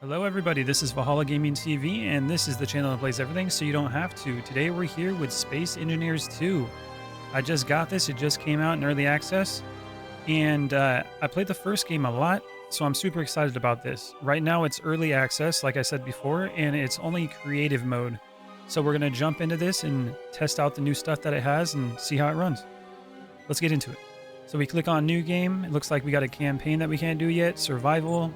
Hello everybody, this is Valhallagamingtv and this is the channel that plays everything so you don't have to. Today we're here with Space Engineers 2. I just got this, it just came out in early access, and I played the first game a lot, so I'm super excited about this. Right now it's early access, like I said before, and it's only creative mode. So we're going to jump into this and test out the new stuff that it has and see how it runs. Let's get into it. So we click on new game, it looks like we got a campaign that we can't do yet, survival,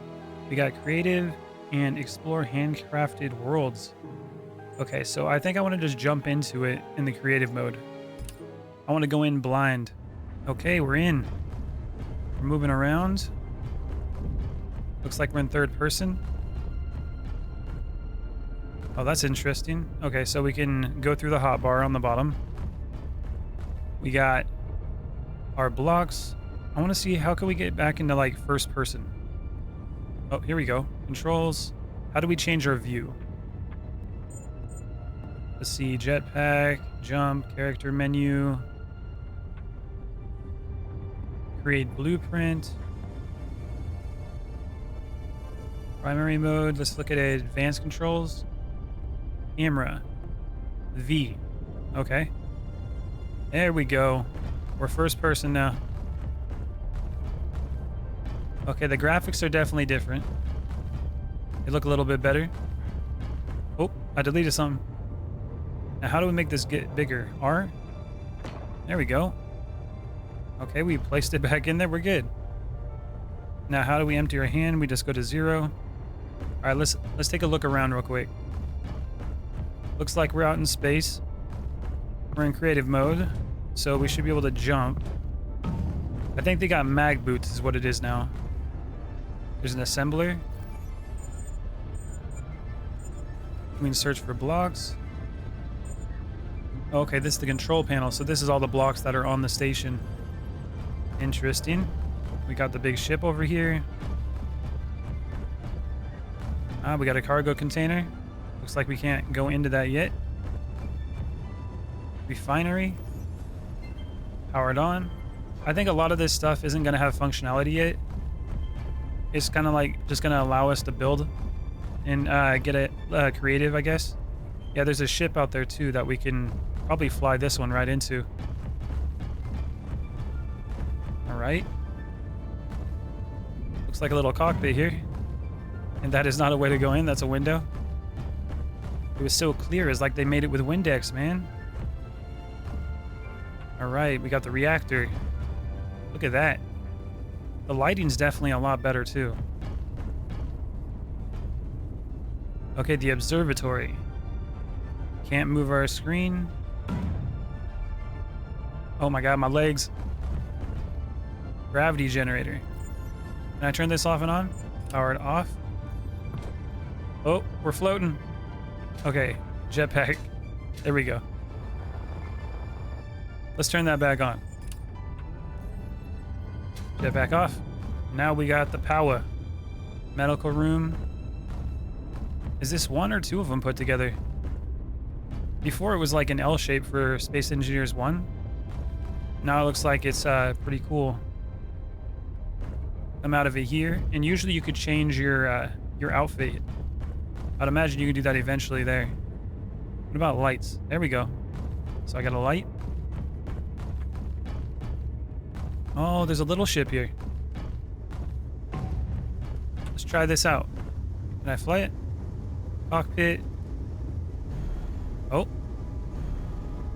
we got creative, and explore handcrafted worlds. Okay, so I think I want to just jump into it in the creative mode. I want to go in blind. Okay, we're in. We're moving around. Looks like we're in third person. Oh, that's interesting. Okay, so we can go through the hotbar on the bottom. We got our blocks. I want to see how can we get back into like first person. Oh, here we go. Controls. How do we change our view? Let's see. Jetpack, jump, character menu. Create blueprint. Primary mode. Let's look at advanced controls. Camera. V. Okay. There we go. We're first person now. Okay, the graphics are definitely different. They look a little bit better. Oh, I deleted something. Now, how do we make this get bigger? R? There we go. Okay, we placed it back in there. We're good. Now, how do we empty our hand? We just go to 0. All right, let's take a look around real quick. Looks like we're out in space. We're in creative mode, so we should be able to jump. I think they got mag boots is what it is now. There's an assembler. We can search for blocks. Okay, this is the control panel. So this is all the blocks that are on the station. Interesting. We got the big ship over here. We got a cargo container. Looks like we can't go into that yet. Refinery. Powered on. I think a lot of this stuff isn't going to have functionality yet. It's kind of like just going to allow us to build and get it creative, I guess. Yeah, there's a ship out there too that we can probably fly this one right into. All right. Looks like a little cockpit here. And that is not a way to go in. That's a window. It was so clear. It's like they made it with Windex, man. All right, we got the reactor. Look at that. The lighting's definitely a lot better too. Okay, the observatory. Can't move our screen. Oh my god, my legs. Gravity generator. Can I turn this off and on? Powered off. Oh, we're floating. Okay, jetpack. There we go. Let's turn that back on. Jetpack off. Now we got the power. Medical room. Is this one or two of them put together? Before it was like an L shape for Space Engineers 1. Now it looks like it's pretty cool. Come out of it here, and usually you could change your outfit. I'd imagine you could do that eventually there. What about lights? There we go. So I got a light. Oh, there's a little ship here. Let's try this out. Can I fly it? Cockpit. Oh.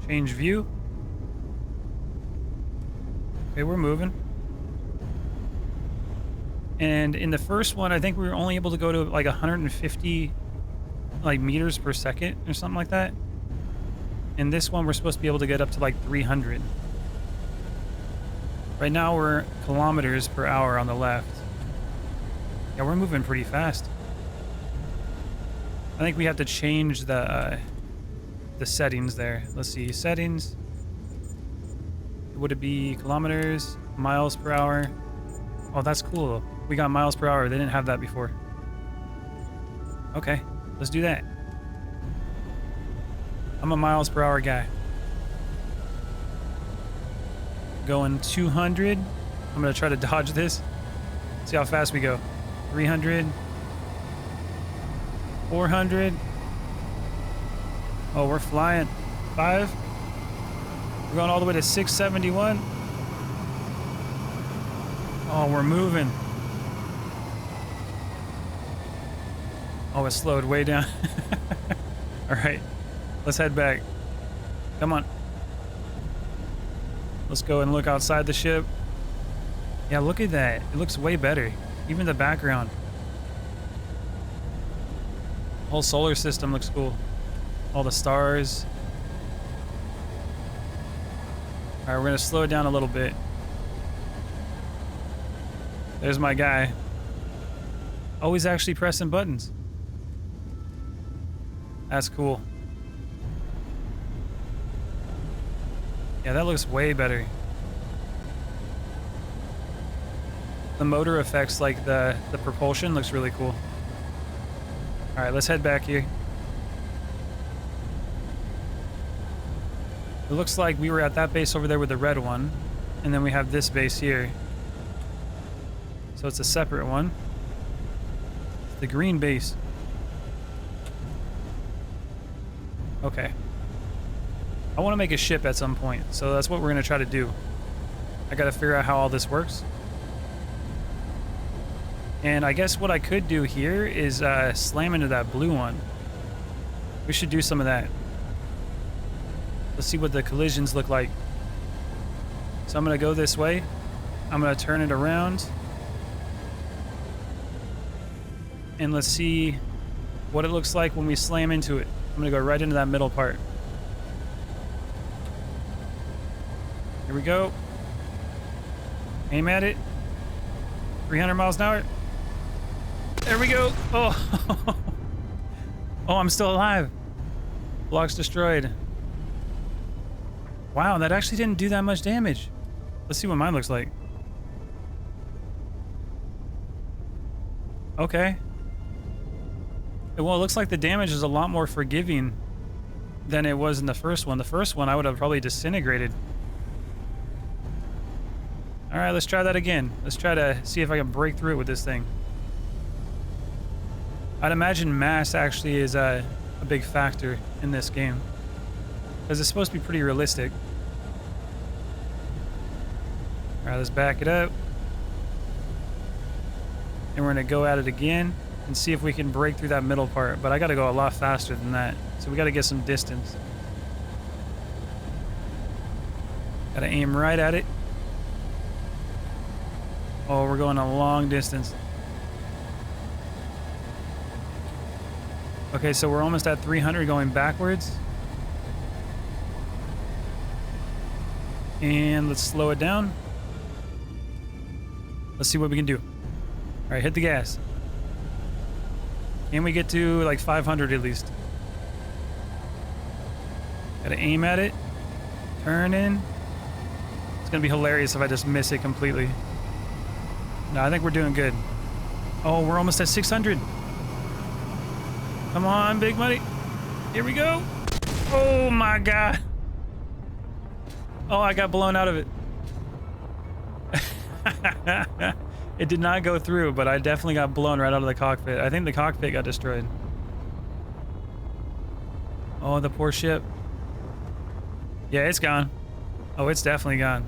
Change view. Okay, we're moving. And in the first one, I think we were only able to go to like 150 like meters per second or something like that. In this one, we're supposed to be able to get up to like 300. Right now we're kilometers per hour on the left. Yeah, we're moving pretty fast. I think we have to change the settings there. Let's see, settings. Would it be kilometers, miles per hour? Oh, that's cool. We got miles per hour. They didn't have that before. Okay, let's do that. I'm a miles per hour guy. Going 200. I'm going to try to dodge this. See how fast we go. 300. 400. Oh, we're flying. 5. We're going all the way to 671. Oh, we're moving. Oh, it slowed way down. All right, let's head back. Come on. Let's go and look outside the ship. Yeah, look at that. It looks way better. Even the background. Whole solar system looks cool. All the stars. All right, we're gonna slow it down a little bit. There's my guy. Always actually pressing buttons. That's cool. Yeah, that looks way better. The motor effects, like the propulsion, looks really cool. All right, let's head back here. It looks like we were at that base over there with the red one, and then we have this base here. So it's a separate one. It's the green base. Okay. I want to make a ship at some point, so that's what we're going to try to do. I got to figure out how all this works. And I guess what I could do here is slam into that blue one. We should do some of that. Let's see what the collisions look like. So I'm going to go this way. I'm going to turn it around. And let's see what it looks like when we slam into it. I'm going to go right into that middle part. Here we go. Aim at it. 300 miles an hour. There we go. Oh. Oh, I'm still alive. Blocks destroyed. Wow, that actually didn't do that much damage. Let's see what mine looks like. Okay. Well, it looks like the damage is a lot more forgiving than it was in the first one. The first one I would have probably disintegrated. All right, let's try that again. Let's try to see if I can break through it with this thing. I'd imagine mass actually is a big factor in this game, because it's supposed to be pretty realistic. All right, let's back it up. And we're gonna go at it again and see if we can break through that middle part, but I gotta go a lot faster than that. So we gotta get some distance. Gotta aim right at it. Oh, we're going a long distance. Okay, so we're almost at 300 going backwards. And let's slow it down. Let's see what we can do. All right, hit the gas. Can we get to like 500 at least? Gotta aim at it. Turn in. It's gonna be hilarious if I just miss it completely. No, I think we're doing good. Oh, we're almost at 600. Come on, big money. Here we go. Oh my God. Oh, I got blown out of it. It did not go through, but I definitely got blown right out of the cockpit. I think the cockpit got destroyed. Oh, the poor ship. Yeah, it's gone. Oh, it's definitely gone.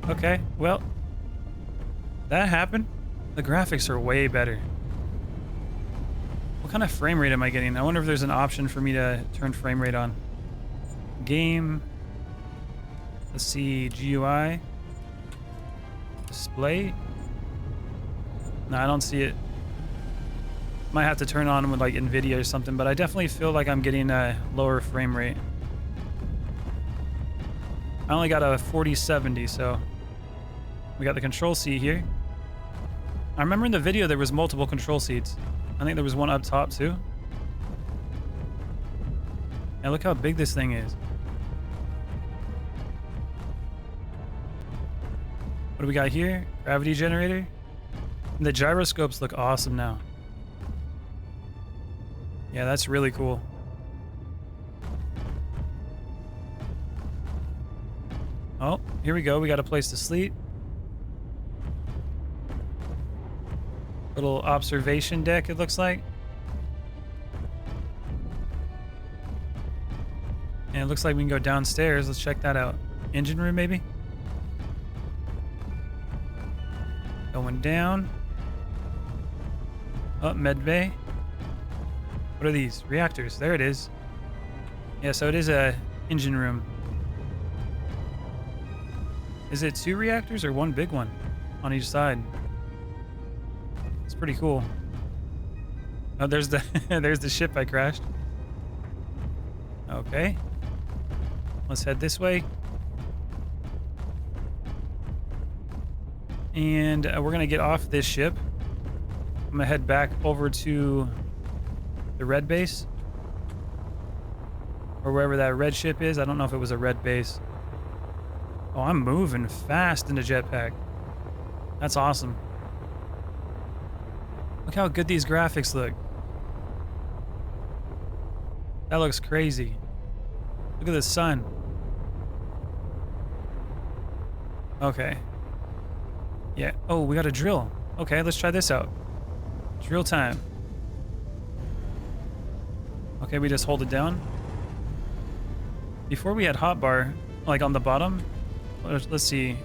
Okay, well, that happened. The graphics are way better. What kind of frame rate am I getting? I wonder if there's an option for me to turn frame rate on. Game. Let's see, GUI. Display. No, I don't see it. Might have to turn on with like NVIDIA or something, but I definitely feel like I'm getting a lower frame rate. I only got a 4070, so we got the control seat here. I remember in the video there was multiple control seats. I think there was one up top too. And look how big this thing is. What do we got here? Gravity generator. And the gyroscopes look awesome now. Yeah, that's really cool. Oh, here we go. We got a place to sleep. Little observation deck, it looks like. And it looks like we can go downstairs. Let's check that out. Engine room, maybe? Going down. Oh, med bay. What are these? Reactors. There it is. Yeah, so it is a engine room. Is it 2 reactors or 1 big one on each side? It's pretty cool. Oh, there's the there's the ship I crashed. Okay. Let's head this way. And we're going to get off this ship. I'm going to head back over to the red base. Or wherever that red ship is. I don't know if it was a red base. Oh, I'm moving fast in the jetpack. That's awesome. Look how good these graphics look. That looks crazy. Look at the sun. Okay. Yeah. Oh, we got a drill. Okay, let's try this out. Drill time. Okay, we just hold it down. Before we had hotbar, like on the bottom. Let's see.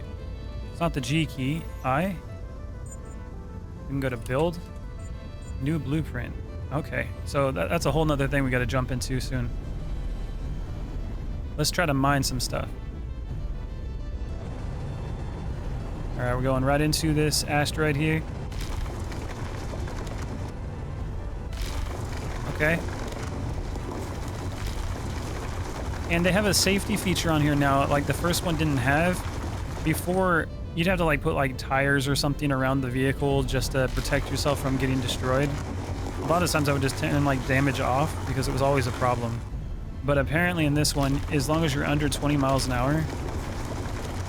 It's not the G key. I. We can go to build. New blueprint. Okay, so that's a whole nother thing we got to jump into soon. Let's try to mine some stuff. All right, we're going right into this asteroid here. Okay. And they have a safety feature on here now, like the first one didn't have. Before, you'd have to like put like tires or something around the vehicle just to protect yourself from getting destroyed. A lot of times I would just turn like damage off because it was always a problem. But apparently in this one, as long as you're under 20 miles an hour,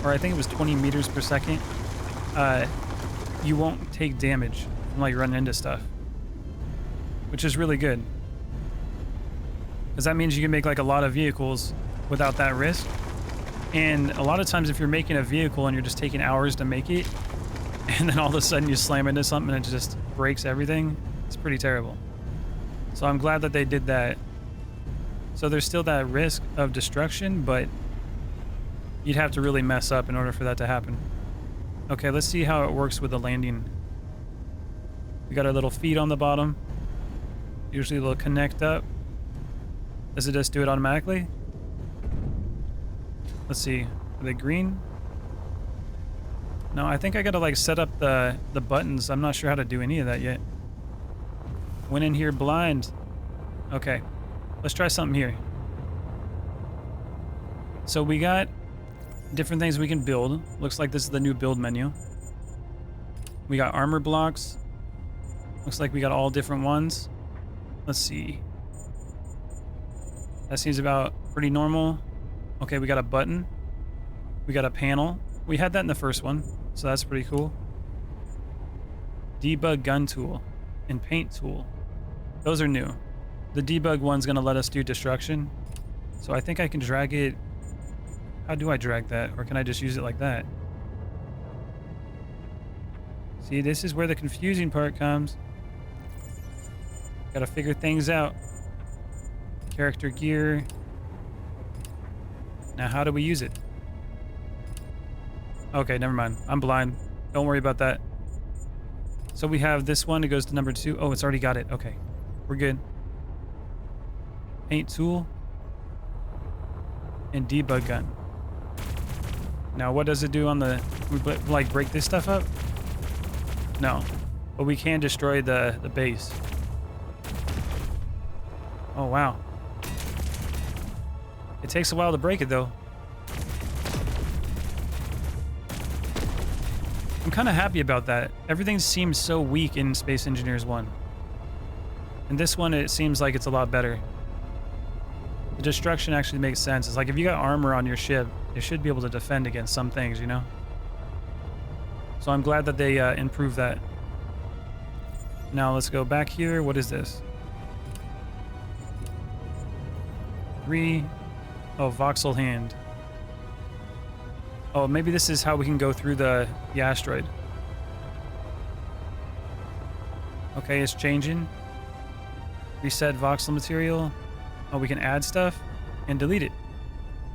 or I think it was 20 meters per second, you won't take damage from like running into stuff, which is really good. Because that means you can make like a lot of vehicles without that risk. And a lot of times if you're making a vehicle and you're just taking hours to make it, and then all of a sudden you slam into something and it just breaks everything, it's pretty terrible. So I'm glad that they did that. So there's still that risk of destruction, but you'd have to really mess up in order for that to happen. Okay, let's see how it works with the landing. We got our little feet on the bottom. Usually they'll connect up. Does it just do it automatically? Let's see. Are they green? No, I think I gotta like set up the buttons. I'm not sure how to do any of that yet. Went in here blind. Okay. Let's try something here. So we got different things we can build. Looks like this is the new build menu. We got armor blocks. Looks like we got all different ones. Let's see. That seems about pretty normal. Okay, we got a button. We got a panel. We had that in the first one, so that's pretty cool. Debug gun tool and paint tool. Those are new. The debug one's gonna let us do destruction. So I think I can drag it. How do I drag that? Or can I just use it like that? See, this is where the confusing part comes. Gotta figure things out. Character gear. Now, how do we use it? Okay, never mind. I'm blind. Don't worry about that. So we have this one. It goes to number 2. Oh, it's already got it. Okay, we're good. Paint tool. And debug gun. Now, what does it do on the... We like break this stuff up? No. But we can destroy the base. Oh, wow. It takes a while to break it, though. I'm kind of happy about that. Everything seems so weak in Space Engineers 1. In this one, it seems like it's a lot better. The destruction actually makes sense. It's like if you got armor on your ship, you should be able to defend against some things, you know? So I'm glad that they improved that. Now let's go back here. What is this? 3. Oh, voxel hand. Oh, maybe this is how we can go through the asteroid. Okay, it's changing. Reset voxel material. Oh, we can add stuff and delete it.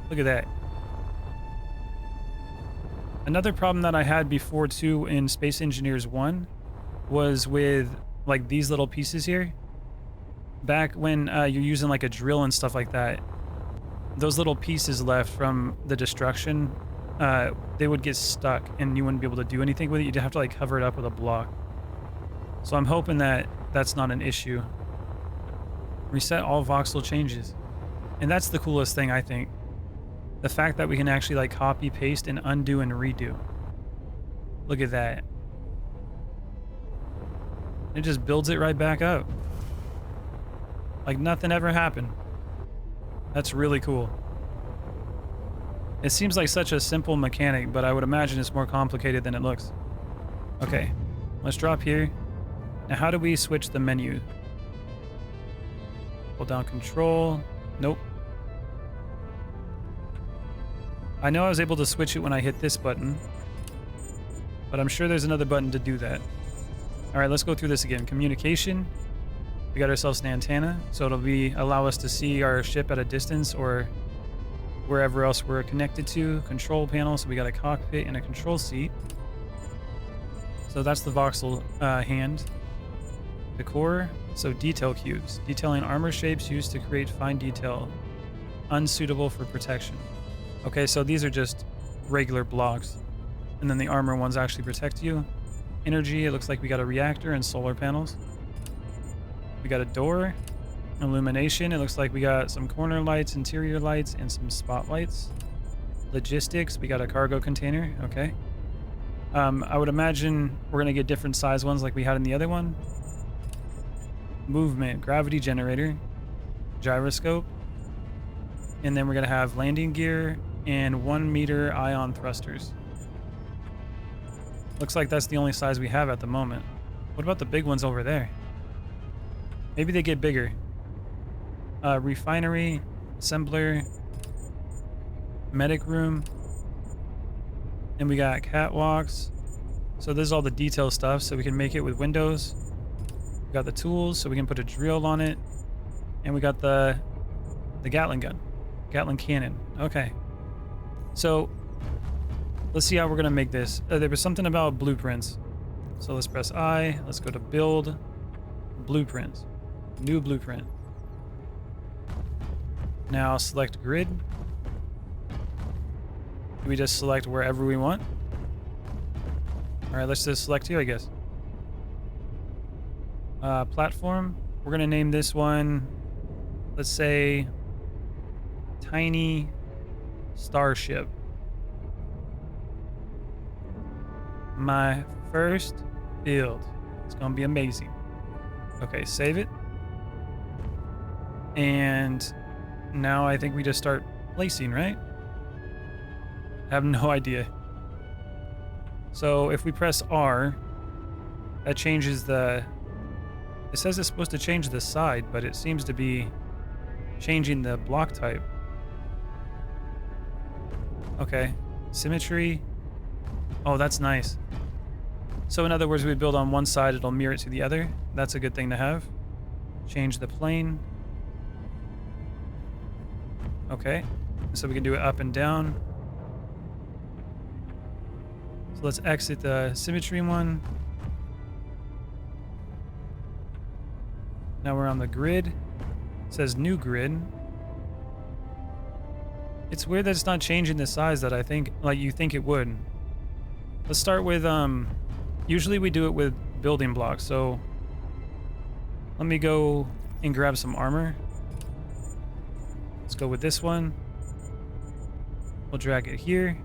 Look at that. Another problem that I had before too in Space Engineers 1 was with like these little pieces here. Back when you're using like a drill and stuff like that, those little pieces left from the destruction, they would get stuck and you wouldn't be able to do anything with it. You'd have to like cover it up with a block. So I'm hoping that that's not an issue. Reset all voxel changes. And that's the coolest thing, I think. The fact that we can actually like copy, paste, and undo and redo. Look at that. It just builds it right back up. Like nothing ever happened. That's really cool. It seems like such a simple mechanic, but I would imagine it's more complicated than it looks. Okay, let's drop here. Now how do we switch the menu? Hold down control. Nope. I know I was able to switch it when I hit this button, but I'm sure there's another button to do that. All right, let's go through this again. Communication. We got ourselves an antenna, so it'll allow us to see our ship at a distance or wherever else we're connected to. Control panel, so we got a cockpit and a control seat. So that's the voxel hand. Decor, so detail cubes. Detailing armor shapes used to create fine detail. Unsuitable for protection. Okay, so these are just regular blocks. And then the armor ones actually protect you. Energy, it looks like we got a reactor and solar panels. We got a door. Illumination, it looks like we got some corner lights, interior lights, and some spotlights. Logistics, we got a cargo container, okay. I would imagine we're gonna get different size ones like we had in the other one. Movement, gravity generator, gyroscope, and then we're gonna have landing gear and 1 meter ion thrusters. Looks like that's the only size we have at the moment. What about the big ones over there? Maybe they get bigger. Refinery, assembler, medic room, and we got catwalks. So this is all the detail stuff, so we can make it with windows. We got the tools, so we can put a drill on it, and we got the Gatling gun, Gatling cannon. Okay, so let's see how we're gonna make this. There was something about blueprints, so let's press I. Let's go to build blueprints, new blueprint. Now select grid. We just select wherever we want. All right, let's just select here, I guess. Platform. We're gonna name this one, let's say, Tiny Starship. My first build. It's gonna be amazing. Okay, save it. And now I think we just start placing, right? I have no idea. So if we press R, that changes the... It says it's supposed to change the side, but it seems to be changing the block type. Okay. Symmetry. Oh, that's nice. So in other words, we build on one side, it'll mirror it to the other. That's a good thing to have. Change the plane. Okay. So we can do it up and down. So let's exit the symmetry one. Now we're on the grid. It says new grid. It's weird that it's not changing the size that I think, like you think it would. Let's start with, usually we do it with building blocks. So let me go and grab some armor. Let's go with this one. We'll drag it here.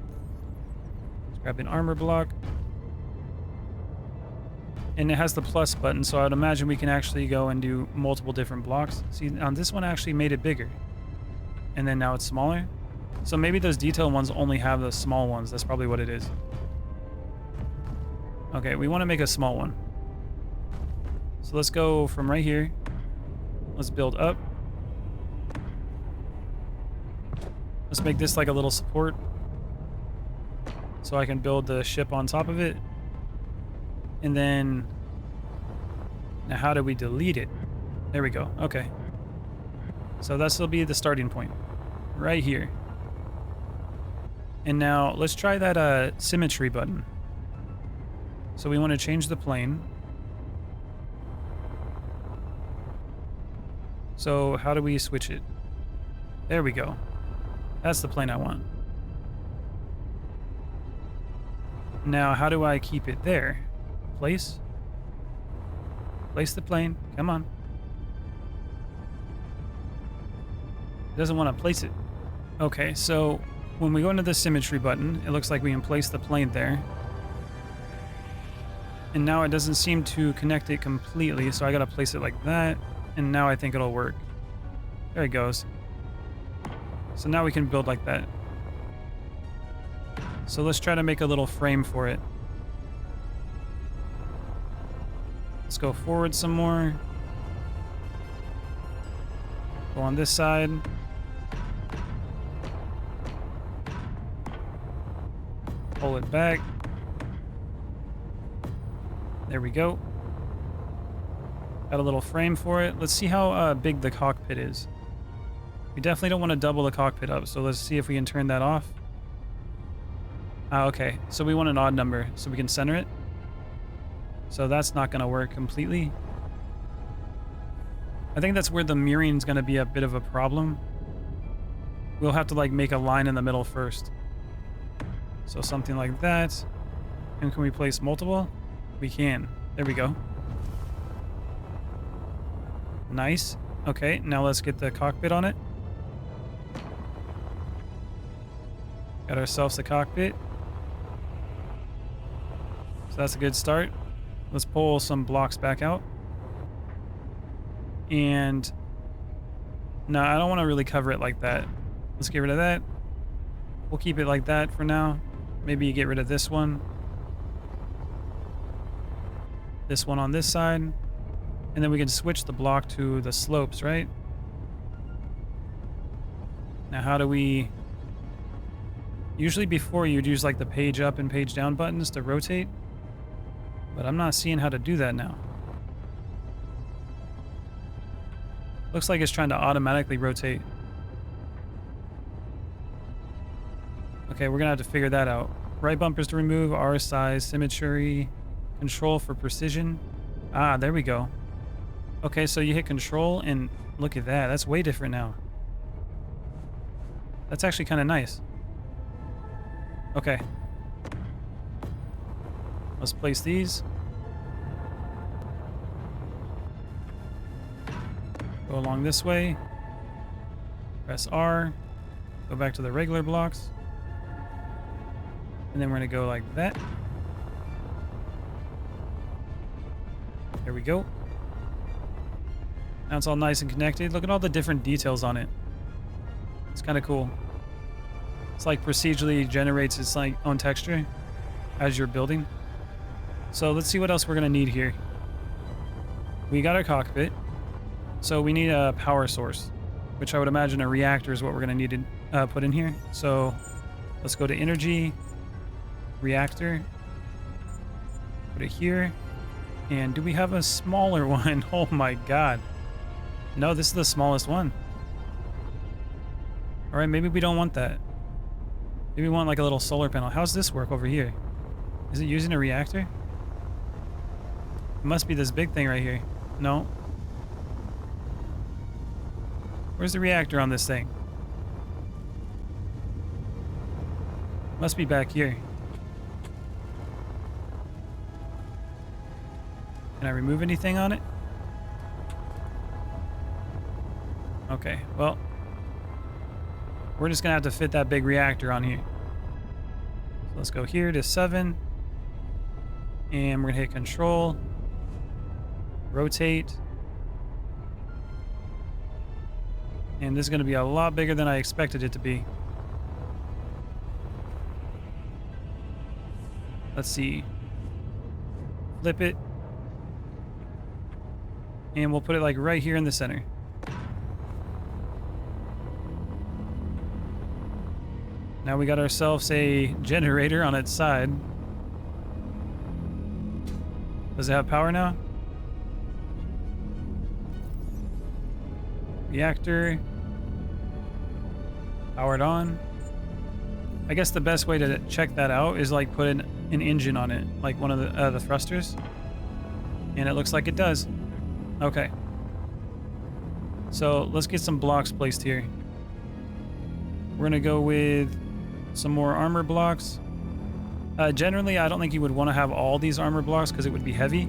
Let's grab an armor block. And it has the plus button, so I would imagine we can actually go and do multiple different blocks. See, on this one actually made it bigger. And then now it's smaller. So maybe those detail ones only have the small ones. That's probably what it is. Okay, we want to make a small one. So let's go from right here. Let's build up. Let's make this like a little support. So I can build the ship on top of it. And then Now, how do we delete it? There we go. Okay. So this will be the starting point. Right here. And now, let's try that symmetry button. So we want to change the plane. So how do we switch it? There we go. That's the plane I want. Now, how do I keep it there? Place? Place the plane. Come on. It doesn't want to place it. Okay, so when we go into the symmetry button, it looks like we can place the plane there. And now it doesn't seem to connect it completely, so I gotta place it like that. And now I think it'll work. There it goes. So now we can build like that. So let's try to make a little frame for it. Let's go forward some more. Go on this side. Pull it back. There we go. Got a little frame for it. Let's see how big the cockpit is. We definitely don't want to double the cockpit up, so let's see if we can turn that off. Okay, so we want an odd number so we can center it. So that's not going to work completely. I think that's where the mirroring is going to be a bit of a problem. We'll have to like make a line in the middle first. So something like that. And can we place multiple? We can. There we go. Nice. Okay, now let's get the cockpit on it. Got ourselves a cockpit. So that's a good start. Let's pull some blocks back out. And no, I don't want to really cover it like that. Let's get rid of that. We'll keep it like that for now. Maybe you get rid of this one. This one on this side. And then we can switch the block to the slopes, right? Now how do we... Usually before you'd use like the page up and page down buttons to rotate. But I'm not seeing how to do that now. Looks like it's trying to automatically rotate. Okay, we're gonna have to figure that out. Right bumpers to remove, R size, symmetry, control for precision. Ah, there we go. Okay, so you hit control and look at that. That's way different now. That's actually kind of nice. Okay. Let's place these. Go along this way. Press R. Go back to the regular blocks. And then we're going to go like that. There we go. Now it's all nice and connected. Look at all the different details on it. It's kind of cool. It's like procedurally generates its like own texture as you're building. So let's see what else we're going to need here. We got our cockpit. So we need a power source, which I would imagine a reactor is what we're going to need to put in here. So let's go to energy, reactor, put it here. And do we have a smaller one? Oh my god. No, this is the smallest one. All right, maybe we don't want that. Maybe we want like a little solar panel. How's this work over here? Is it using a reactor? It must be this big thing right here. No. Where's the reactor on this thing? Must be back here. Can I remove anything on it? Okay, well, we're just gonna have to fit that big reactor on here. So let's go here to 7. And we're gonna hit control. Rotate. And this is gonna be a lot bigger than I expected it to be. Let's see. Flip it. And we'll put it like right here in the center. Now we got ourselves a generator on its side. Does it have power now? Reactor. Powered on. I guess the best way to check that out is like put an engine on it, like one of the thrusters. And it looks like it does. Okay. So let's get some blocks placed here. We're gonna go with some more armor blocks. Generally, I don't think you would want to have all these armor blocks because it would be heavy.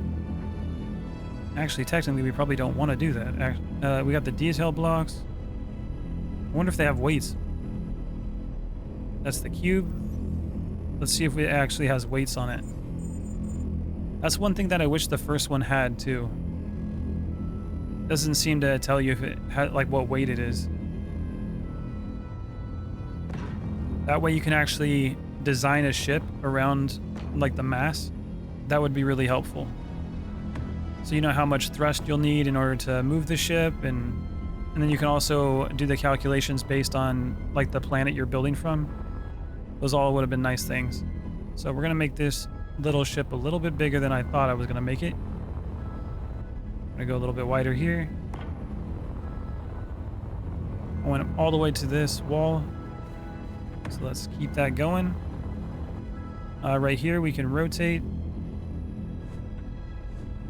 Actually, technically, we probably don't want to do that. We got the detail blocks. I wonder if they have weights. That's the cube. Let's see if it actually has weights on it. That's one thing that I wish the first one had too. Doesn't seem to tell you if it had like what weight it is. That way you can actually design a ship around like the mass. That would be really helpful. So you know how much thrust you'll need in order to move the ship, and then you can also do the calculations based on like the planet you're building from. Those all would have been nice things. So we're gonna make this little ship a little bit bigger than I thought I was gonna make it. I'm gonna go a little bit wider here. I went all the way to this wall. So let's keep that going. Right here we can rotate.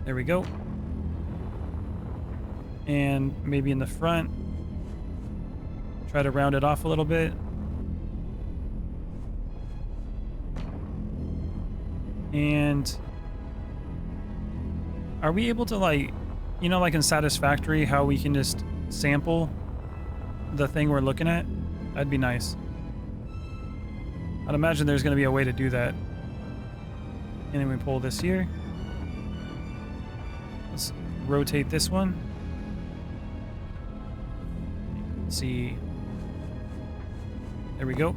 There we go. And maybe in the front, try to round it off a little bit. And are we able to like, you know, like in Satisfactory, how we can just sample the thing we're looking at? That'd be nice. I'd imagine there's going to be a way to do that. And then we pull this here. Let's rotate this one. Let's see. There we go.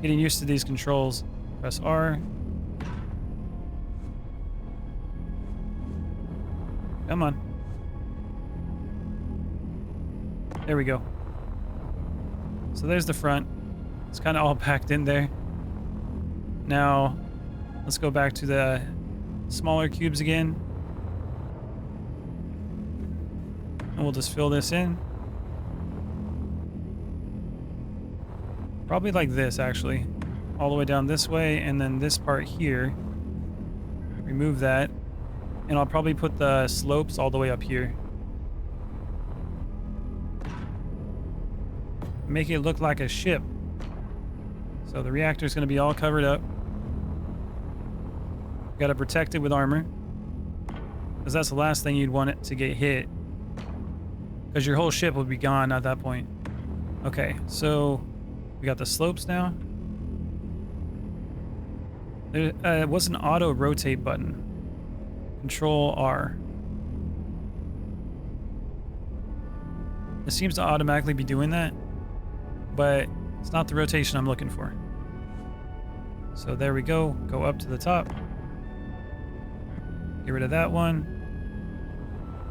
Getting used to these controls. Press R. Come on. There we go. So there's the front. It's kind of all packed in there. Now, let's go back to the smaller cubes again. And we'll just fill this in. Probably like this, actually. All the way down this way, and then this part here. Remove that. And I'll probably put the slopes all the way up here. Make it look like a ship. So the reactor is going to be all covered up. Got to protect it with armor, because that's the last thing you'd want it to get hit, because your whole ship would be gone at that point. Okay, so we got the slopes now. There was an auto rotate button. Control R. It seems to automatically be doing that, but it's not the rotation I'm looking for. So there we go. Go up to the top. Get rid of that one.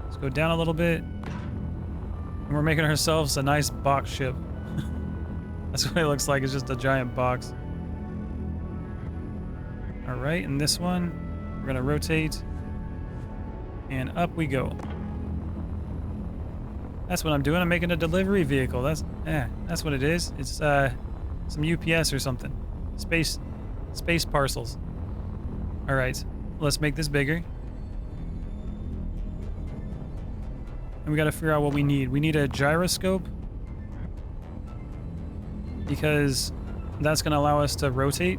Let's go down a little bit. And we're making ourselves a nice box ship. That's what it looks like. It's just a giant box. All right, and this one, we're gonna rotate. And up we go. That's what I'm doing. I'm making a delivery vehicle. That's what it is. It's some UPS or something. Space parcels. All right, let's make this bigger. And we got to figure out what we need. We need a gyroscope, because that's going to allow us to rotate.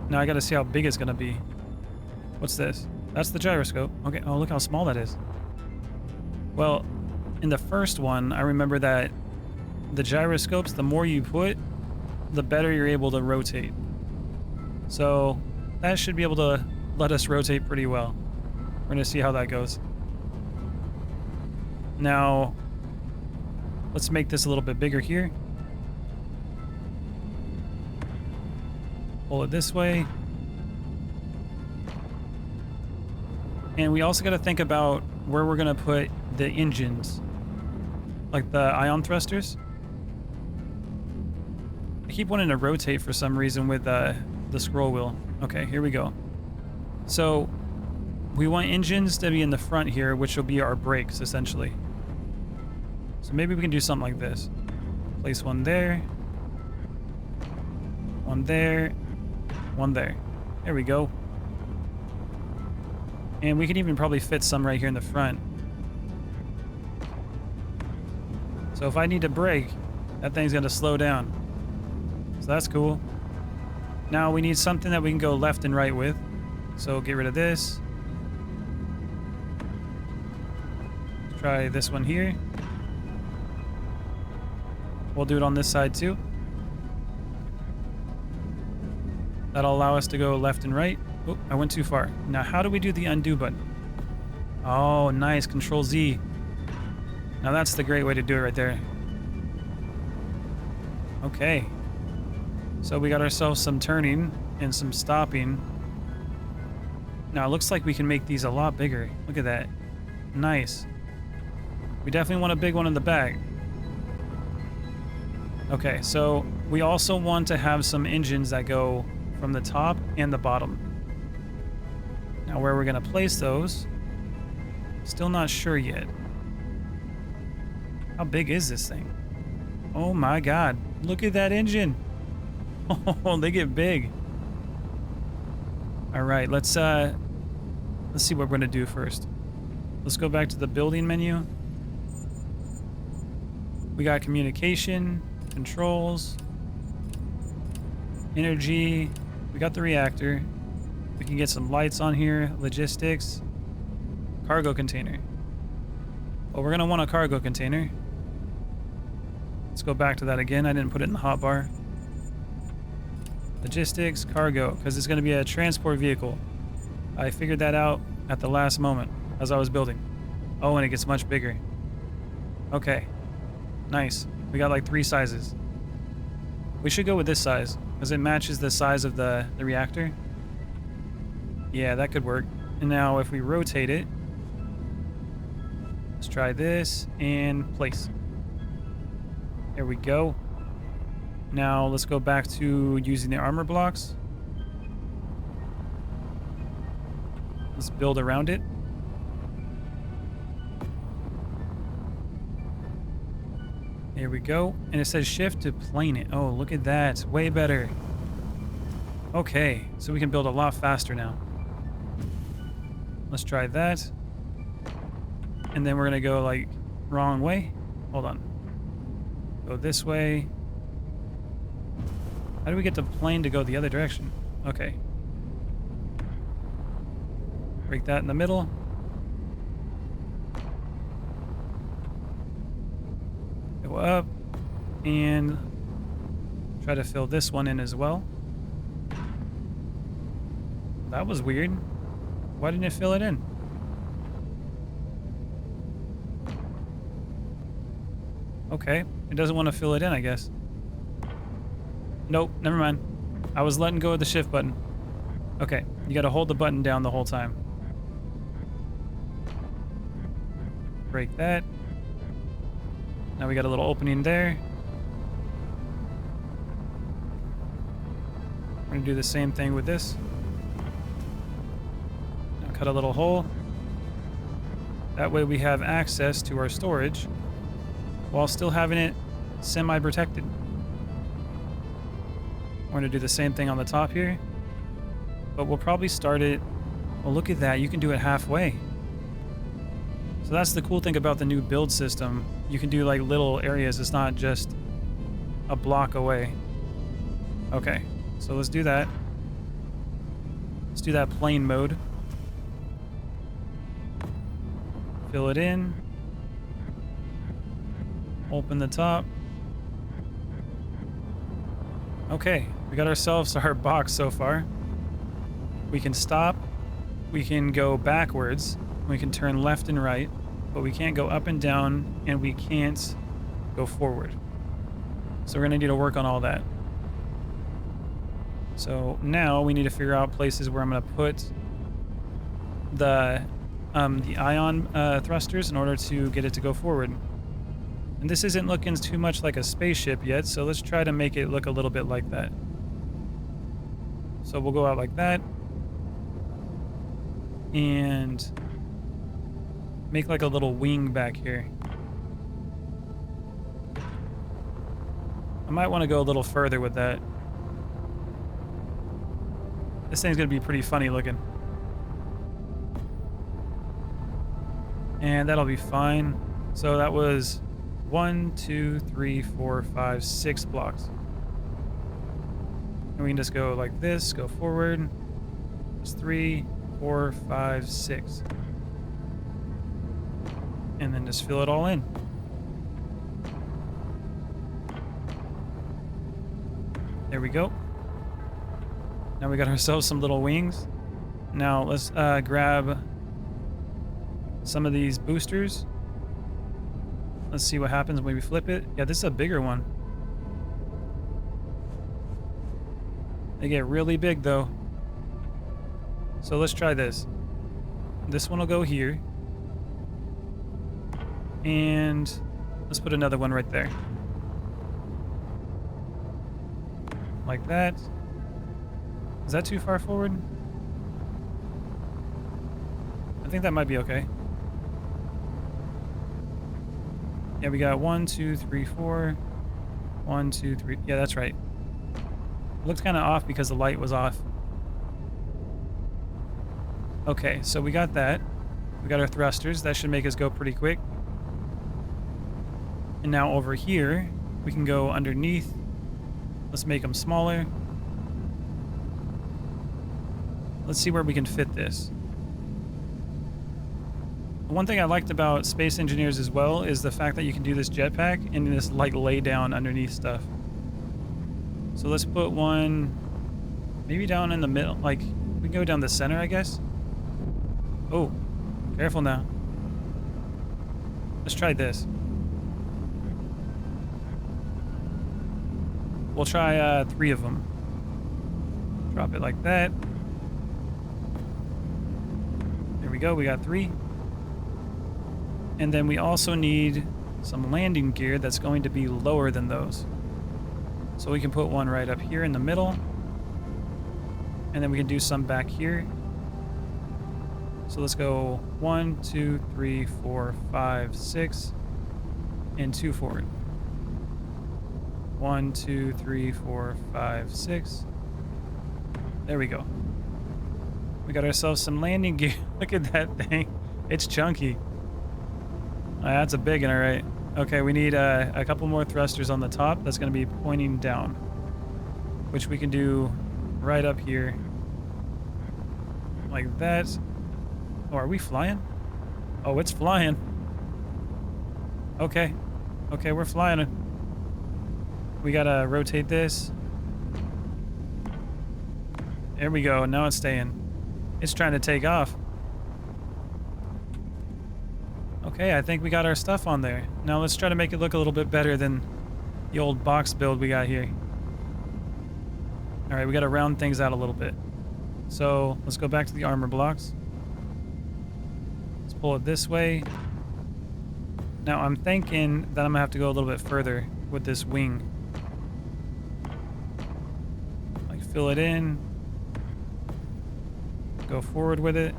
Now I got to see how big it's going to be. What's this? That's the gyroscope. Okay. Oh, look how small that is. Well, in the first one, I remember that the gyroscopes, the more you put, the better you're able to rotate. So that should be able to let us rotate pretty well. We're going to see how that goes. Now, let's make this a little bit bigger here. Pull it this way. And we also got to think about where we're going to put the engines, like the ion thrusters. I keep wanting to rotate for some reason with the scroll wheel. Okay, here we go. So we want engines to be in the front here, which will be our brakes, essentially. So maybe we can do something like this. Place one there. One there. One there. There we go. And we can even probably fit some right here in the front. So if I need to brake, that thing's going to slow down. So that's cool. Now we need something that we can go left and right with. So get rid of this. Let's try this one here. We'll do it on this side too. That'll allow us to go left and right. Oh, I went too far. Now, how do we do the undo button? Oh, nice. Control Z. Now, that's the great way to do it right there. Okay. So we got ourselves some turning and some stopping. Now, it looks like we can make these a lot bigger. Look at that. Nice. We definitely want a big one in the back. Okay, so we also want to have some engines that go from the top and the bottom. Now, where we're going to place those, still not sure yet. How big is this thing? Oh my God, look at that engine. Oh, they get big. All right, let's see what we're going to do first. Let's go back to the building menu. We got communication, controls, energy. We got the reactor. We can get some lights on here, logistics, cargo container. Well, we're going to want a cargo container. Let's go back to that again. I didn't put it in the hotbar. Logistics, cargo, because it's going to be a transport vehicle. I figured that out at the last moment as I was building. Oh, and it gets much bigger. Okay. Nice. We got like 3 sizes. We should go with this size because it matches the size of the reactor. Yeah, that could work. And now if we rotate it, let's try this and place. There we go. Now let's go back to using the armor blocks. Let's build around it. There we go. And it says shift to plane it. Oh, look at that. Way better. Okay, so we can build a lot faster now. Let's try that. And then we're going to go like wrong way. Hold on. Go this way. How do we get the plane to go the other direction? Okay. Break that in the middle. Go up and try to fill this one in as well. That was weird. Why didn't it fill it in? Okay, it doesn't want to fill it in, I guess. Nope, never mind. I was letting go of the shift button. Okay, you got to hold the button down the whole time. Break that. Now we got a little opening there. We're going to do the same thing with this. Now cut a little hole. That way we have access to our storage while still having it semi-protected. We're going to do the same thing on the top here. But we'll probably start it... Well, look at that. You can do it halfway. So that's the cool thing about the new build system. You can do like little areas. It's not just a block away. Okay, so let's do that. Let's do that plane mode. Fill it in. Open the top. Okay, we got ourselves our box so far. We can stop. We can go backwards. We can turn left and right. But we can't go up and down, and we can't go forward. So we're going to need to work on all that. So now we need to figure out places where I'm going to put the ion thrusters in order to get it to go forward. And this isn't looking too much like a spaceship yet, so let's try to make it look a little bit like that. So we'll go out like that. And make like a little wing back here. I might want to go a little further with that. This thing's going to be pretty funny looking. And that'll be fine. So that was 1, 2, 3, 4, 5, 6 blocks. And we can just go like this, go forward. There's 3, 4, 5, 6. And then just fill it all in. There we go. Now we got ourselves some little wings. Now let's grab some of these boosters. Let's see what happens when we flip it. Yeah, this is a bigger one. They get really big though. So let's try this. This one will go here. And let's put another one right there. Like that. Is that too far forward? I think that might be okay. Yeah, we got 1, 2, 3, 4. 1, 2, 3. Yeah, that's right. It looked kind of off because the light was off. Okay, so we got that. We got our thrusters. That should make us go pretty quick. And now over here, we can go underneath. Let's make them smaller. Let's see where we can fit this. One thing I liked about Space Engineers as well is the fact that you can do this jetpack and just like lay down underneath stuff. So let's put one maybe down in the middle. Like we can go down the center, I guess. Oh, careful now. Let's try this. We'll try 3 of them. Drop it like that. There we go, we got 3. And then we also need some landing gear that's going to be lower than those. So we can put one right up here in the middle. And then we can do some back here. So let's go 1, 2, 3, 4, 5, 6, and 2 forward. 1, 2, 3, 4, 5, 6. There we go. We got ourselves some landing gear. Look at that thing. It's chunky. That's a big one, all right. Okay, we need a couple more thrusters on the top. That's going to be pointing down, which we can do right up here. Like that. Oh, are we flying? Oh, it's flying. Okay. Okay, we're flying. We gotta rotate this. There we go. Now it's staying. It's trying to take off. Okay, I think we got our stuff on there. Now let's try to make it look a little bit better than the old box build we got here. All right, we gotta round things out a little bit. So let's go back to the armor blocks. Let's pull it this way. Now I'm thinking that I'm gonna have to go a little bit further with this wing. Like fill it in. Go forward with it.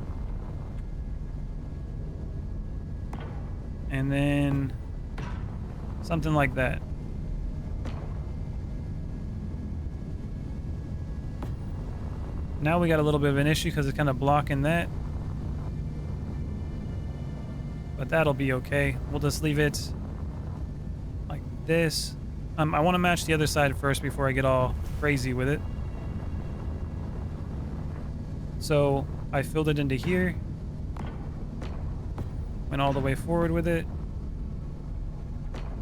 And then something like that. Now we got a little bit of an issue because it's kind of blocking that. But that'll be okay. We'll just leave it like this. I want to match the other side first before I get all crazy with it. So I filled it into here. Went all the way forward with it.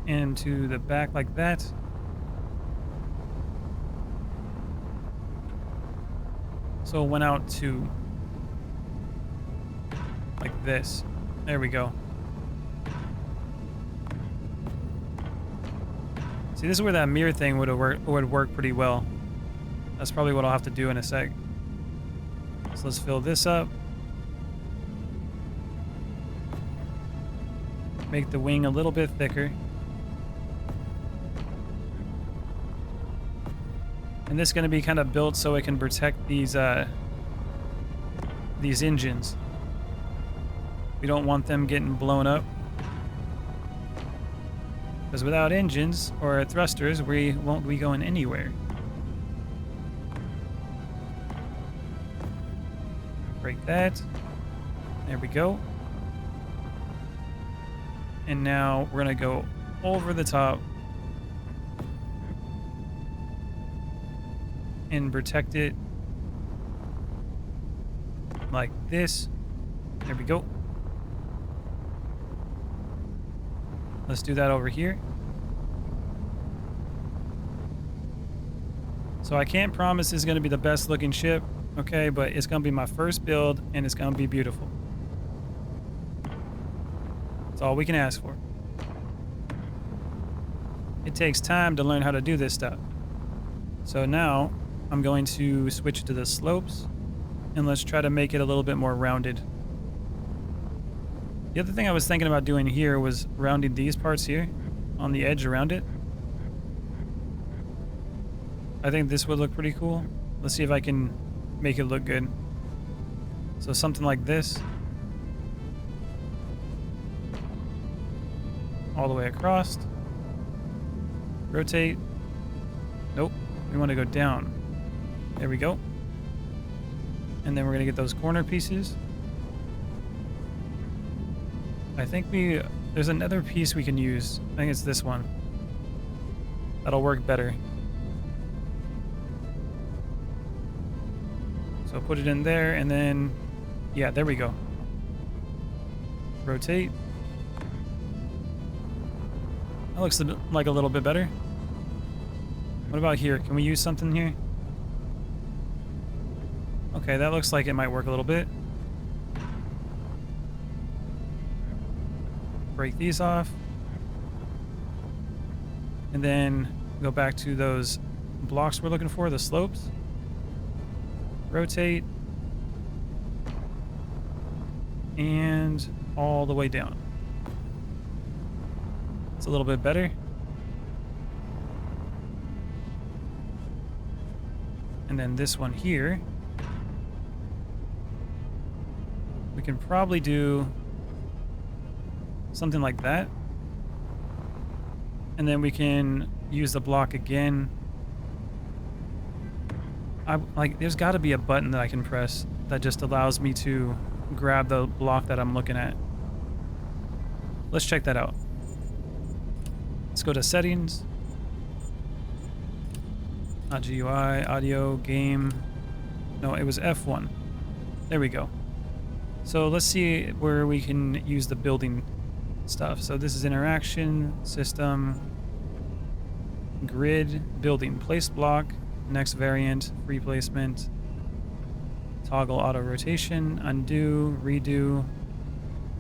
And to the back like that. So it went out to like this. There we go. See, this is where that mirror thing would work pretty well. That's probably what I'll have to do in a sec. So let's fill this up. Make the wing a little bit thicker. And this is going to be kind of built so it can protect these engines. We don't want them getting blown up. Because without engines or thrusters, we won't be going anywhere. Break that. There we go. And now we're going to go over the top and protect it like this. There we go. Let's do that over here. So I can't promise it's going to be the best looking ship, okay, but it's going to be my first build and it's going to be beautiful. That's all we can ask for. It takes time to learn how to do this stuff. So now I'm going to switch to the slopes and let's try to make it a little bit more rounded. The other thing I was thinking about doing here was rounding these parts here on the edge around it. I think this would look pretty cool. Let's see if I can make it look good. So something like this. All the way across. Rotate. Nope. We want to go down. There we go. And then we're going to get those corner pieces. I think there's another piece we can use. I think it's this one. That'll work better. So put it in there and then, yeah, there we go. Rotate. That looks like a little bit better. What about here? Can we use something here? Okay, that looks like it might work a little bit. Break these off. And then go back to those blocks we're looking for, the slopes. Rotate. And all the way down. It's a little bit better. And then this one here. We can probably do something like that. And then we can use the block again. There's got to be a button that I can press that just allows me to grab the block that I'm looking at. Let's check that out. Let's go to settings. Not GUI, audio, game. No, it was F1. There we go. So let's see where we can use the building stuff. So this is interaction, system, grid, building, place block, next variant, free placement, toggle auto rotation, undo, redo.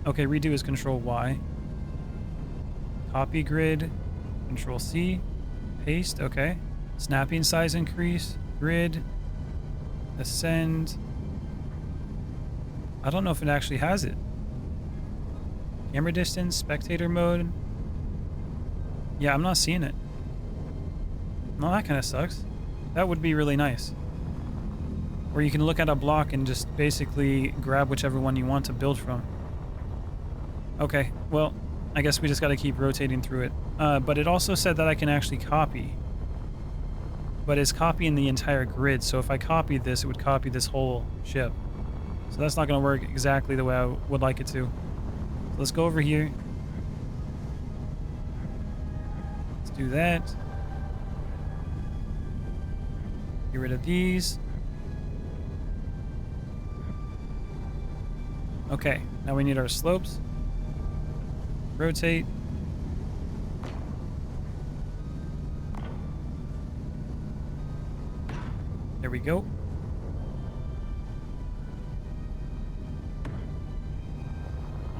Okay, redo is control Y. Copy grid, control C, paste, okay. Snapping size increase, grid, ascend. I don't know if it actually has it. Camera distance, spectator mode. Yeah, I'm not seeing it. No, that kind of sucks. That would be really nice. Where you can look at a block and just basically grab whichever one you want to build from. Okay, well, I guess we just got to keep rotating through it. But it also said that I can actually copy. But it's copying the entire grid, so if I copied this, it would copy this whole ship. So that's not going to work exactly the way I would like it to. So let's go over here. Let's do that. Get rid of these. Okay, now we need our slopes. Rotate. There we go.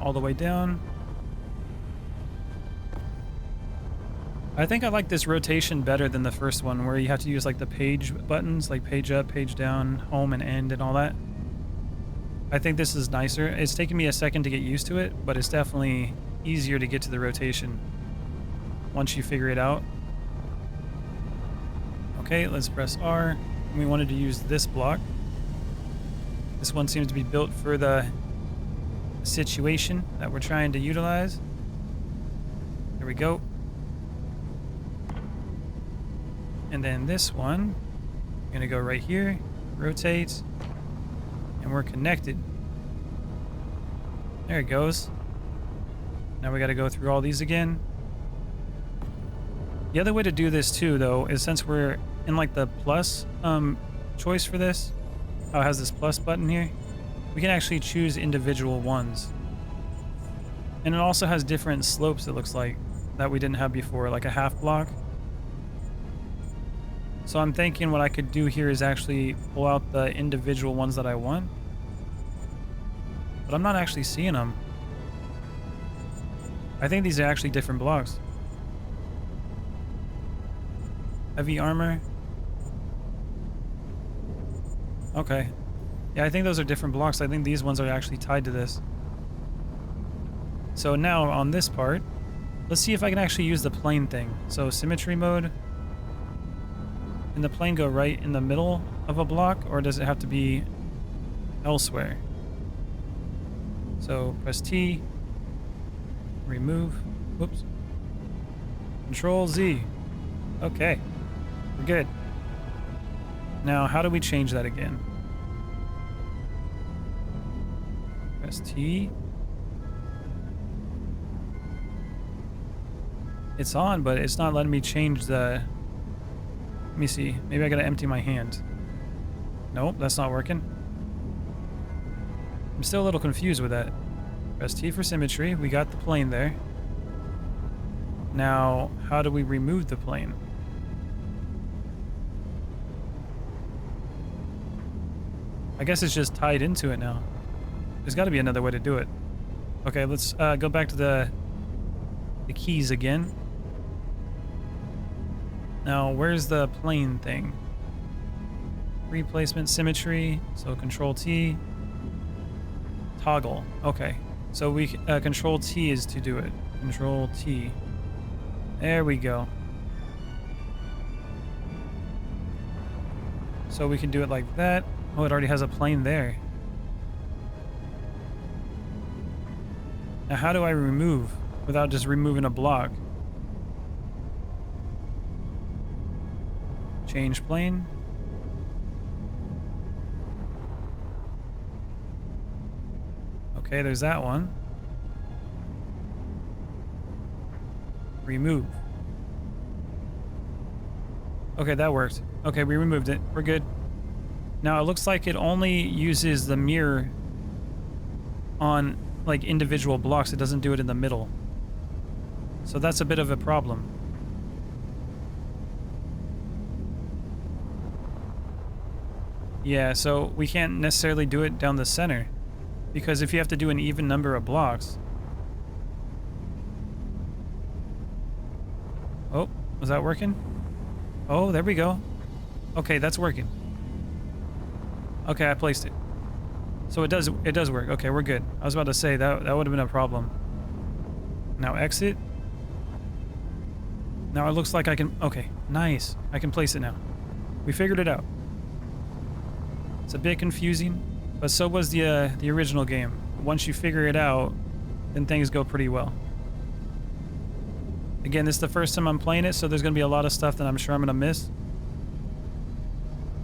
All the way down. I think I like this rotation better than the first one, where you have to use like the page buttons, like page up, page down, home and end and all that. I think this is nicer. It's taken me a second to get used to it, but it's definitely easier to get to the rotation once you figure it out. Okay, let's press R. We wanted to use this block. This one seems to be built for the situation that we're trying to utilize. There we go. And then this one, I'm gonna go right here, rotate, and we're connected. There it goes. Now we gotta go through all these again. The other way to do this too, though, is since we're in like the plus choice for this, how it has this plus button here, we can actually choose individual ones. And it also has different slopes, it looks like, that we didn't have before, like a half block. So I'm thinking what I could do here is actually pull out the individual ones that I want. But I'm not actually seeing them. I think these are actually different blocks. Heavy armor. Okay. Yeah, I think those are different blocks. I think these ones are actually tied to this. So now on this part, let's see if I can actually use the plane thing. So symmetry mode. Can the plane go right in the middle of a block, or does it have to be elsewhere? So press T, remove, whoops, Control Z. Okay, we're good. Now, how do we change that again? Press T. It's on, but it's not letting me change the... Let me see. Maybe I gotta empty my hand. Nope, that's not working. I'm still a little confused with that. Press T for symmetry. We got the plane there. Now, how do we remove the plane? I guess it's just tied into it now. There's got to be another way to do it. Okay, let's go back to the keys again. Now, where's the plane thing? Replacement symmetry. So Control T. Toggle. Okay. So we Control T is to do it. Control T. There we go. So we can do it like that. Oh, it already has a plane there. Now, how do I remove without just removing a block? Change plane. Okay, there's that one. Remove. Okay, that worked. Okay, we removed it. We're good. Now, it looks like it only uses the mirror on, like, individual blocks. It doesn't do it in the middle. So that's a bit of a problem. Yeah, so we can't necessarily do it down the center. Because if you have to do an even number of blocks... Oh, was that working? Oh, there we go. Okay, that's working. Okay, I placed it. So it does work. Okay, we're good. I was about to say that would have been a problem. Now exit. Now it looks like I can... Okay, nice. I can place it now. We figured it out. It's a bit confusing, but so was the original game. Once you figure it out, then things go pretty well. Again, this is the first time I'm playing it, so there's going to be a lot of stuff that I'm sure I'm going to miss.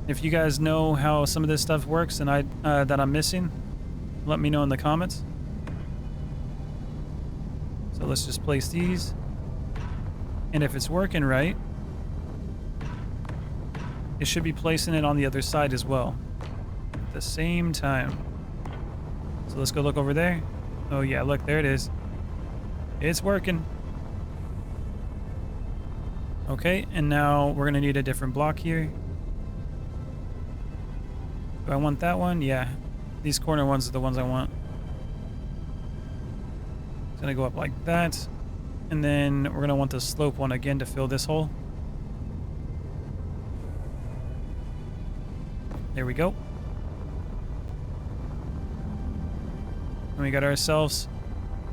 If you guys know how some of this stuff works and that I'm missing, let me know in the comments. So let's just place these. And if it's working right, it should be placing it on the other side as well. At the same time. So let's go look over there. Oh yeah, look, there it is. It's working. Okay, and now we're gonna need a different block here. Do I want that one? Yeah. These corner ones are the ones I want. It's gonna go up like that. And then we're gonna want the slope one again to fill this hole. There we go. And we got ourselves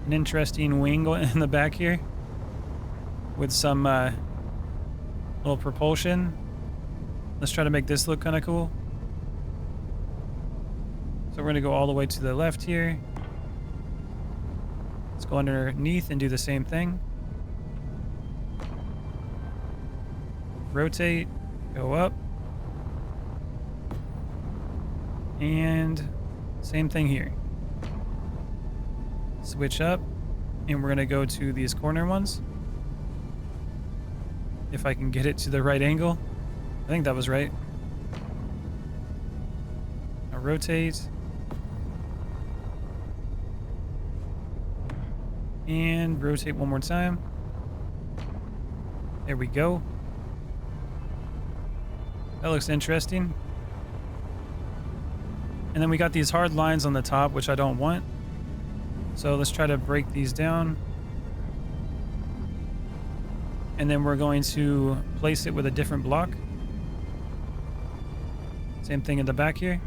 an interesting wing in the back here. With some little propulsion. Let's try to make this look kind of cool. So we're going to go all the way to the left here. Let's go underneath and do the same thing. Rotate. Go up. And same thing here. Switch up. And we're going to go to these corner ones. If I can get it to the right angle. I think that was right. Now rotate. And rotate one more time. There we go. That looks interesting. And then we got these hard lines on the top, which I don't want. So let's try to break these down. And then we're going to place it with a different block. Same thing in the back here.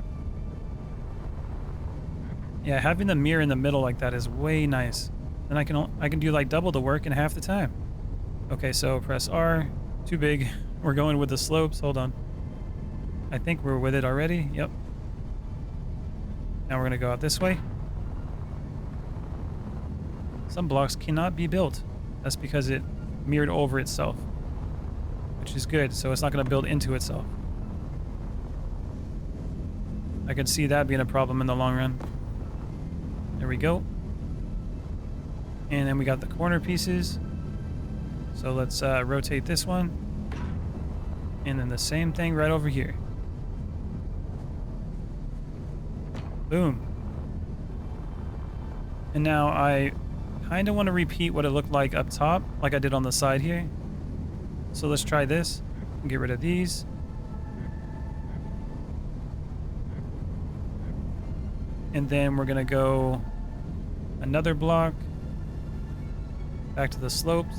Yeah, having the mirror in the middle like that is way nice. Then I can do like double the work in half the time. Okay, so press R. Too big. We're going with the slopes. Hold on. I think we're with it already. Yep. Now we're going to go out this way. Some blocks cannot be built. That's because it mirrored over itself, which is good. So it's not going to build into itself. I could see that being a problem in the long run. There we go. And then we got the corner pieces. So let's rotate this one. And then the same thing right over here. Boom. And now I kind of want to repeat what it looked like up top, like I did on the side here. So let's try this. Get rid of these. And then we're going to go another block. Back to the slopes.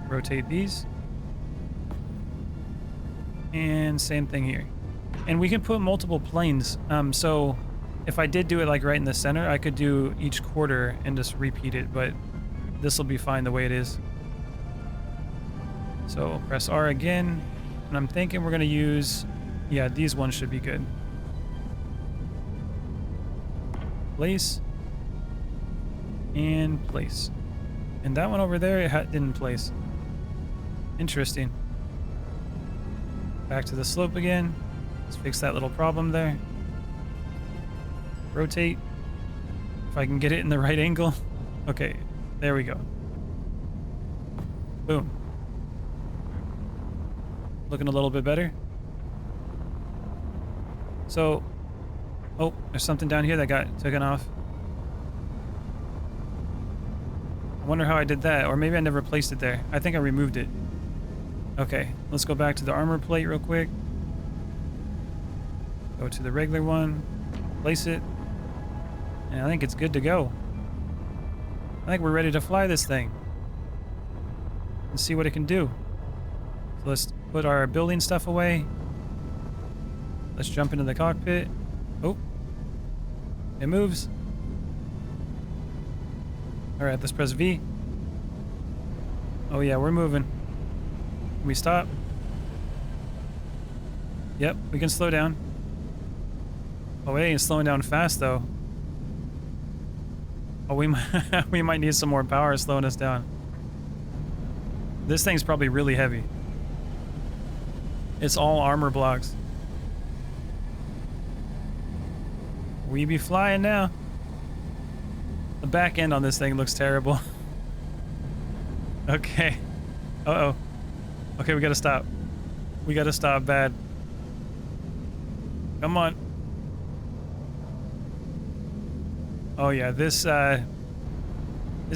Rotate these. And same thing here. And we can put multiple planes. So if I did do it like right in the center, I could do each quarter and just repeat it, but this will be fine the way it is. So press R again. And I'm thinking we're going to use, yeah, these ones should be good. Place. And place. And that one over there, it didn't place. Interesting. Back to the slope again. Let's fix that little problem there. Rotate. If I can get it in the right angle. Okay, there we go. Boom. Looking a little bit better. So, oh, there's something down here that got taken off. I wonder how I did that, or maybe I never placed it there. I think I removed it. Okay, let's go back to the armor plate real quick. Go to the regular one, place it, and I think it's good to go. I think we're ready to fly this thing and see what it can do. So let's put our building stuff away. Let's jump into the cockpit. Oh, it moves. All right, let's press V. Oh yeah, we're moving. Can we stop? Yep, we can slow down. Oh, it ain't slowing down fast though. Oh, we might need some more power slowing us down. This thing's probably really heavy. It's all armor blocks. We be flying now. The back end on this thing looks terrible. Okay. Uh-oh. Okay, we gotta stop. We gotta stop bad. Come on. Oh yeah, this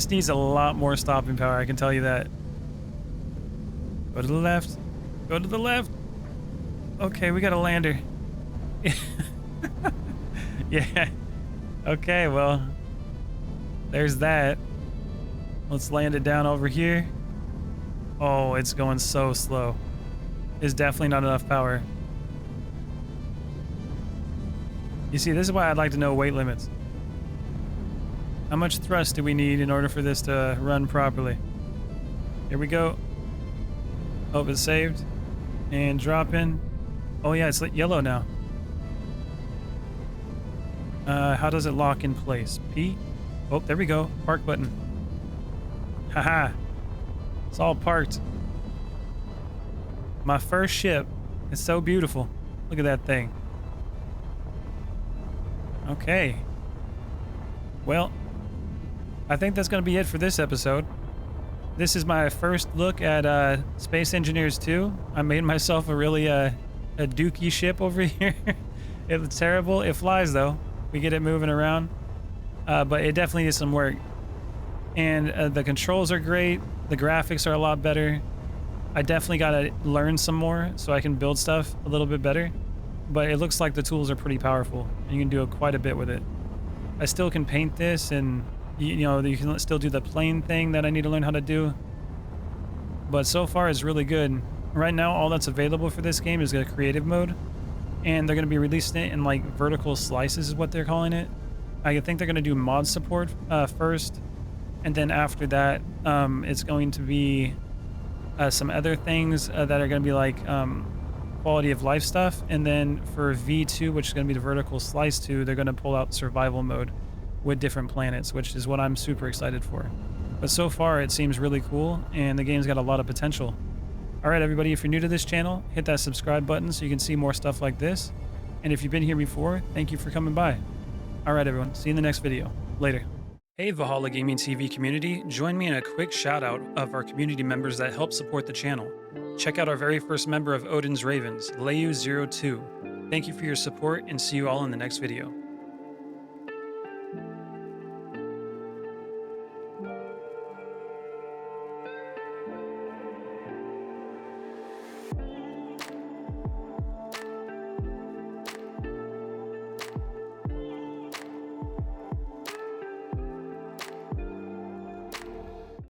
needs a lot more stopping power, I can tell you that. Go to the left. Go to the left. Okay, we got a lander. Yeah. Okay, well, there's that. Let's land it down over here. Oh, it's going so slow. It's definitely not enough power. You see, this is why I'd like to know weight limits. How much thrust do we need in order for this to run properly? Here we go. Oh, it's saved. And drop in. Oh yeah, it's yellow now. How does it lock in place? P? Oh, there we go. Park button. Haha. It's all parked. My first ship. It's so beautiful. Look at that thing. Okay. Well, I think that's going to be it for this episode. This is my first look at Space Engineers 2. I made myself a really a dookie ship over here. It's terrible. It flies though. We get it moving around. But it definitely needs some work. And the controls are great. The graphics are a lot better. I definitely got to learn some more so I can build stuff a little bit better. But it looks like the tools are pretty powerful. And you can do quite a bit with it. I still can paint this, and you know, you can still do the plane thing that I need to learn how to do. But so far it's really good. Right now all that's available for this game is a creative mode. And they're going to be releasing it in like vertical slices is what they're calling it. I think they're going to do mod support first. And then after that, it's going to be some other things that are going to be like quality of life stuff. And then for V2, which is going to be the vertical slice 2, they're going to pull out survival mode with different planets, which is what I'm super excited for. But so far it seems really cool, and the game's got a lot of potential. All right, everybody, if you're new to this channel, hit that subscribe button so you can see more stuff like this. And if you've been here before, thank you for coming by. All right, everyone, see you in the next video. Later. Hey, Valhalla Gaming TV community, join me in a quick shout out of our community members that help support the channel. Check out our very first member of Odin's Ravens, Leyu02. Thank you for your support, and see you all in the next video.